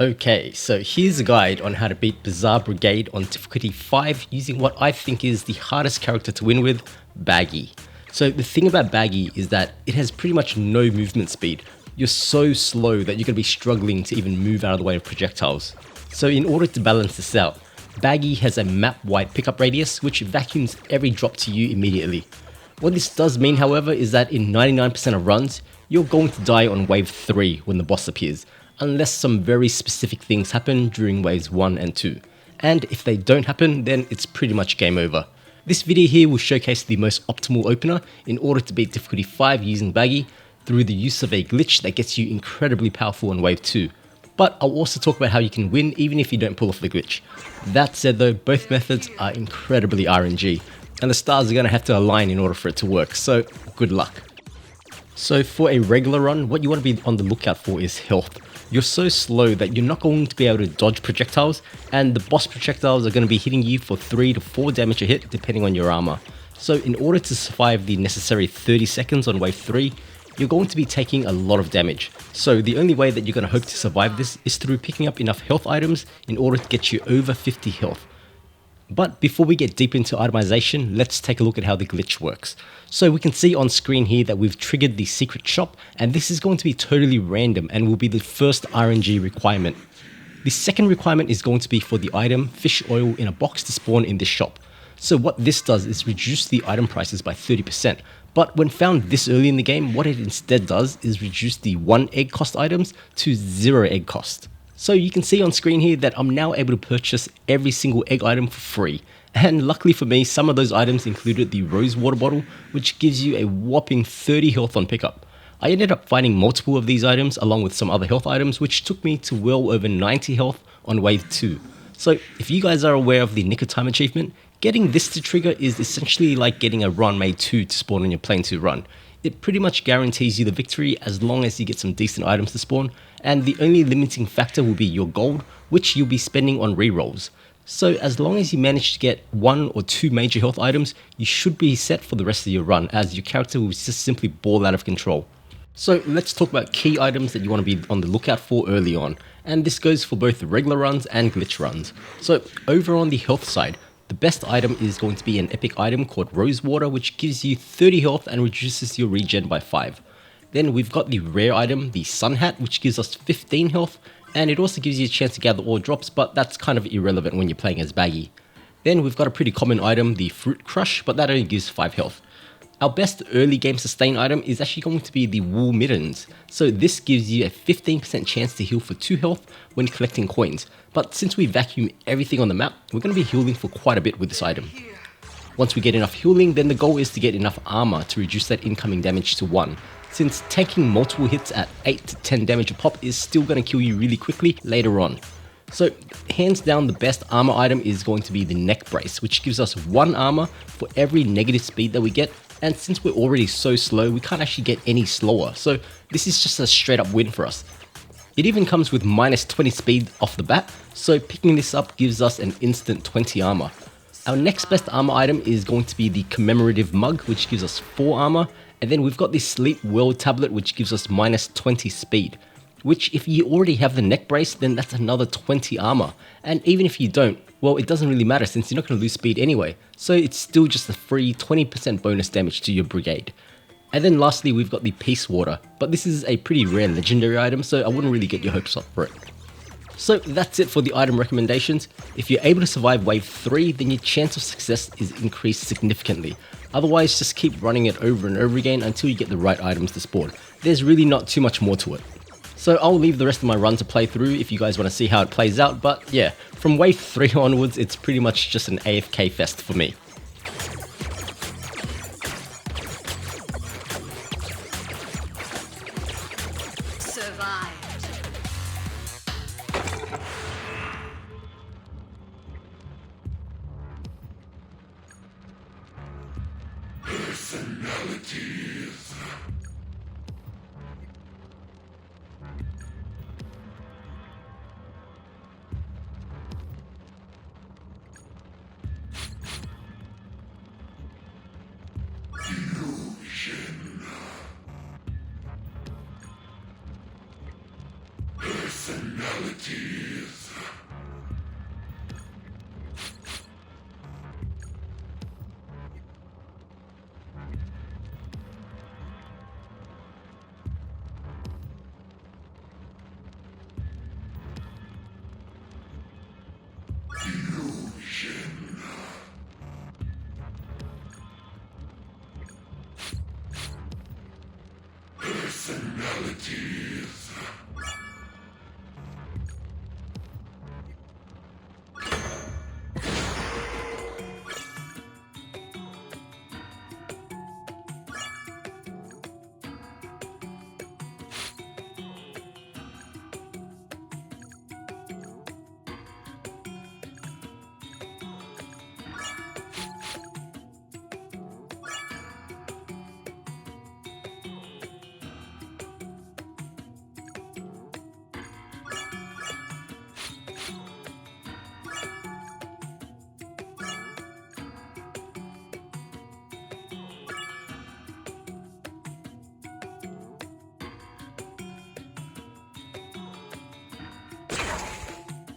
Okay, so here's a guide on how to beat Bizarre Brigade on difficulty 5 using what I think is the hardest character to win with, Baggy. So the thing about Baggy is that it has pretty much no movement speed. You're so slow that you're going to be struggling to even move out of the way of projectiles. So in order to balance this out, Baggy has a map-wide pickup radius which vacuums every drop to you immediately. What this does mean, however, is that in 99% of runs, you're going to die on wave 3 when the boss appears, unless some very specific things happen during waves 1 and 2. And if they don't happen, then it's pretty much game over. This video here will showcase the most optimal opener in order to beat difficulty 5 using Baggy through the use of a glitch that gets you incredibly powerful on wave 2. But I'll also talk about how you can win even if you don't pull off the glitch. That said though, both methods are incredibly RNG, and the stars are going to have to align in order for it to work, so good luck. So for a regular run, what you want to be on the lookout for is health. You're so slow that you're not going to be able to dodge projectiles, and the boss projectiles are going to be hitting you for 3 to 4 damage a hit depending on your armor. So in order to survive the necessary 30 seconds on wave 3, you're going to be taking a lot of damage. So the only way that you're going to hope to survive this is through picking up enough health items in order to get you over 50 health. But before we get deep into itemization, let's take a look at how the glitch works. So we can see on screen here that we've triggered the secret shop, and this is going to be totally random and will be the first RNG requirement. The second requirement is going to be for the item fish oil in a box to spawn in this shop. So what this does is reduce the item prices by 30%, but when found this early in the game, what it instead does is reduce the 1 egg cost items to 0 egg cost. So you can see on screen here that I'm now able to purchase every single egg item for free. And luckily for me, some of those items included the rose water bottle, which gives you a whopping 30 health on pickup. I ended up finding multiple of these items along with some other health items, which took me to well over 90 health on wave 2. So if you guys are aware of the Nick of Time achievement, getting this to trigger is essentially like getting a run made 2 to spawn on your plane 2 run. It pretty much guarantees you the victory as long as you get some decent items to spawn, and the only limiting factor will be your gold, which you'll be spending on rerolls. So as long as you manage to get 1 or 2 major health items, you should be set for the rest of your run, as your character will just simply ball out of control. So let's talk about key items that you want to be on the lookout for early on, and this goes for both regular runs and glitch runs. So over on the health side, the best item is going to be an epic item called Rose Water, which gives you 30 health and reduces your regen by 5. Then we've got the rare item, the Sun Hat, which gives us 15 health, and it also gives you a chance to gather all drops, but that's kind of irrelevant when you're playing as Baggy. Then we've got a pretty common item, the Fruit Crush, but that only gives 5 health. Our best early game sustain item is actually going to be the Wool Mittens. So this gives you a 15% chance to heal for 2 health when collecting coins. But since we vacuum everything on the map, we're going to be healing for quite a bit with this item. Once we get enough healing, then the goal is to get enough armor to reduce that incoming damage to 1. Since taking multiple hits at 8 to 10 damage a pop is still going to kill you really quickly later on. So hands down the best armor item is going to be the Neck Brace, which gives us 1 armor for every negative speed that we get. And since we're already so slow, we can't actually get any slower, so this is just a straight up win for us. It even comes with minus 20 speed off the bat, so picking this up gives us an instant 20 armor. Our next best armor item is going to be the Commemorative Mug, which gives us 4 armor, and then we've got the Sleep Well Tablet, which gives us minus 20 speed. Which if you already have the Neck Brace, then that's another 20 armor, and even if you don't, well, it doesn't really matter since you're not going to lose speed anyway, so it's still just a free 20% bonus damage to your brigade. And then lastly, we've got the Peace Water, but this is a pretty rare legendary item, so I wouldn't really get your hopes up for it. So that's it for the item recommendations. If you're able to survive wave 3, then your chance of success is increased significantly. Otherwise, just keep running it over and over again until you get the right items to spawn. There's really not too much more to it. So I'll leave the rest of my run to play through if you guys want to see how it plays out, but yeah, from wave 3 onwards, it's pretty much just an AFK fest for me. Survived. Personalities. Personality.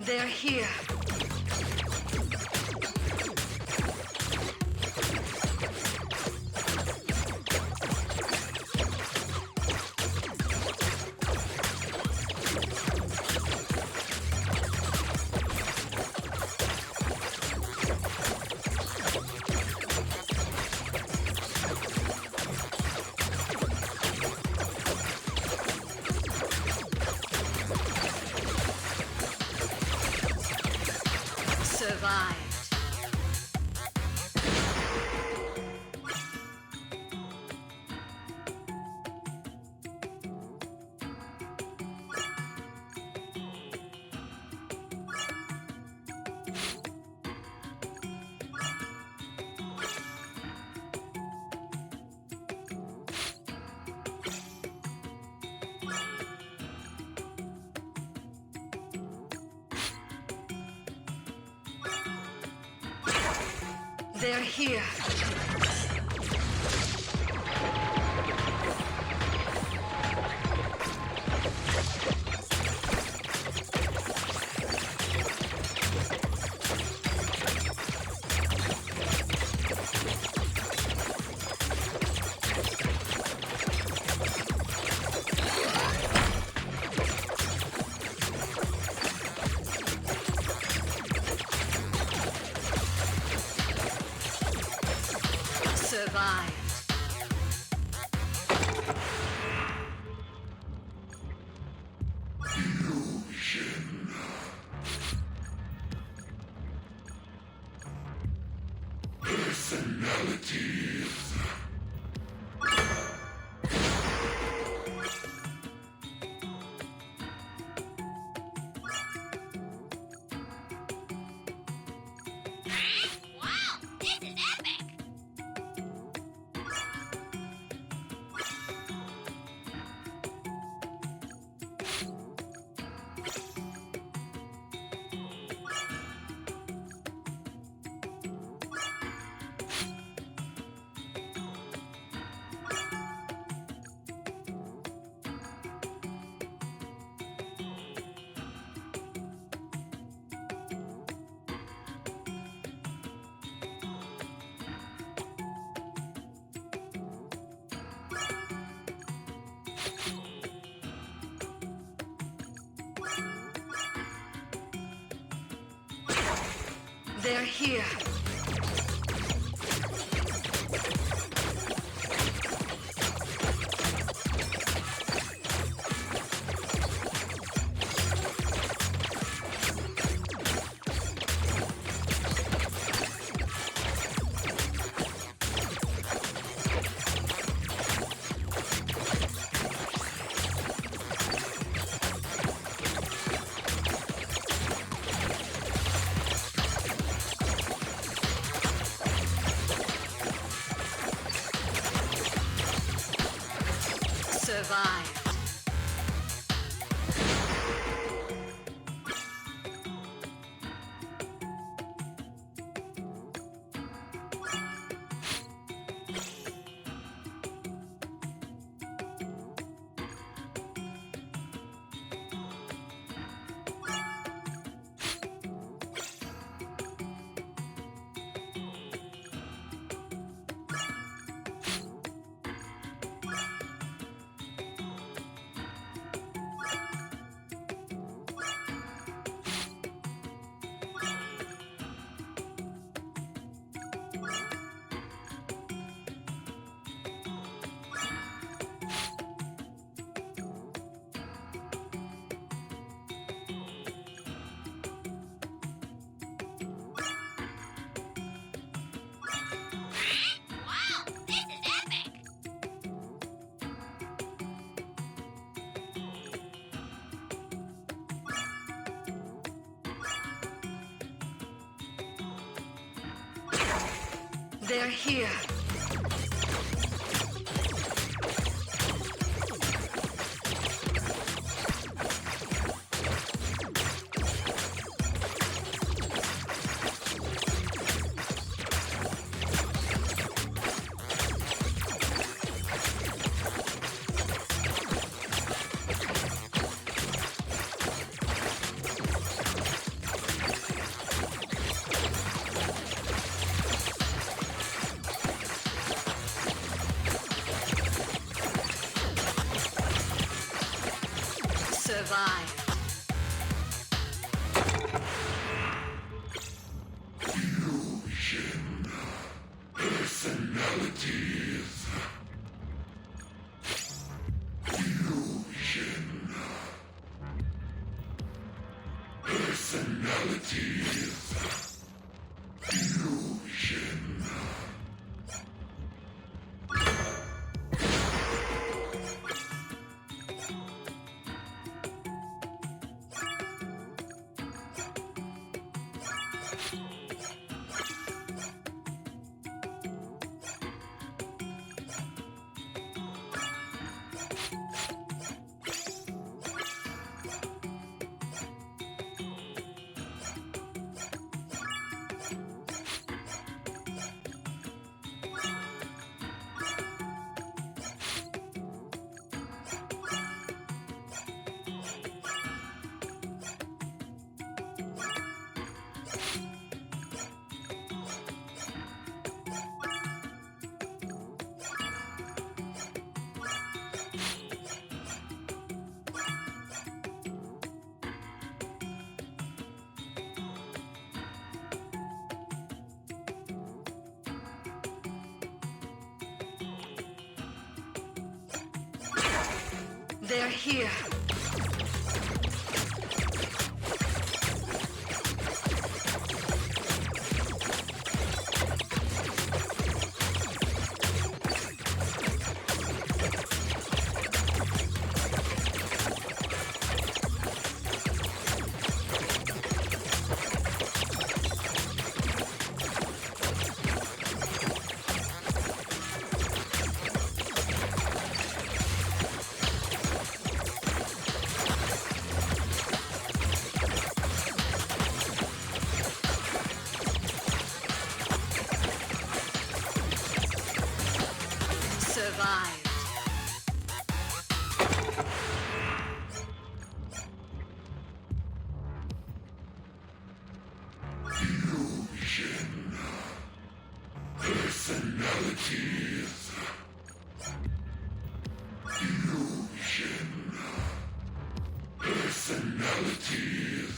They're here. Survived. They're here. Survived. Fusion. Personalities. Wow, this is epic! They're here. They're here. Survive. Fusion. Personalities. Fusion. Personalities. Fusion. They're here. Survive. Fusion. Personalities. Fusion. Personalities.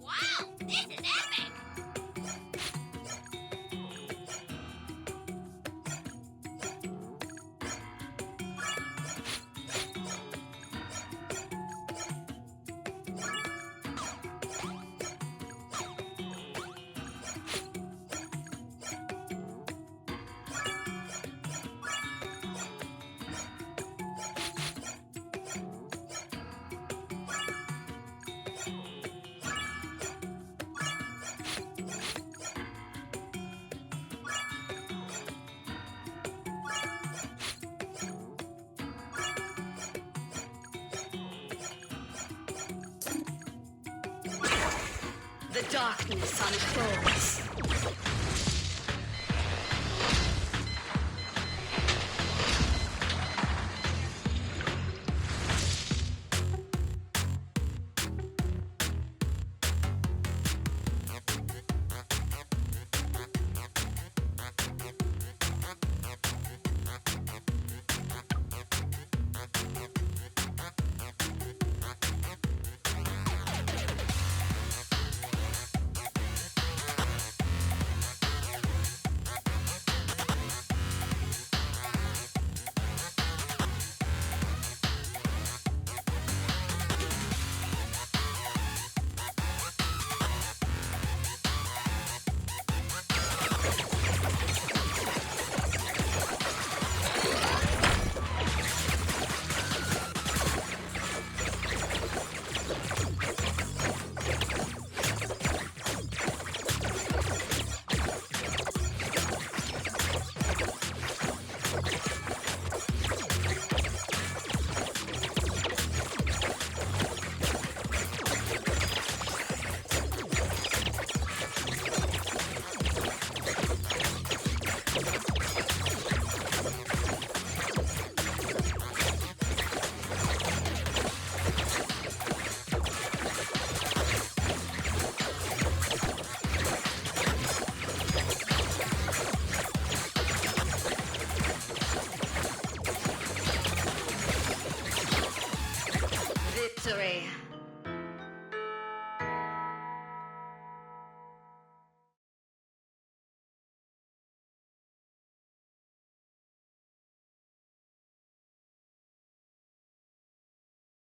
Wow, this is epic! The darkness unfolds. Victory.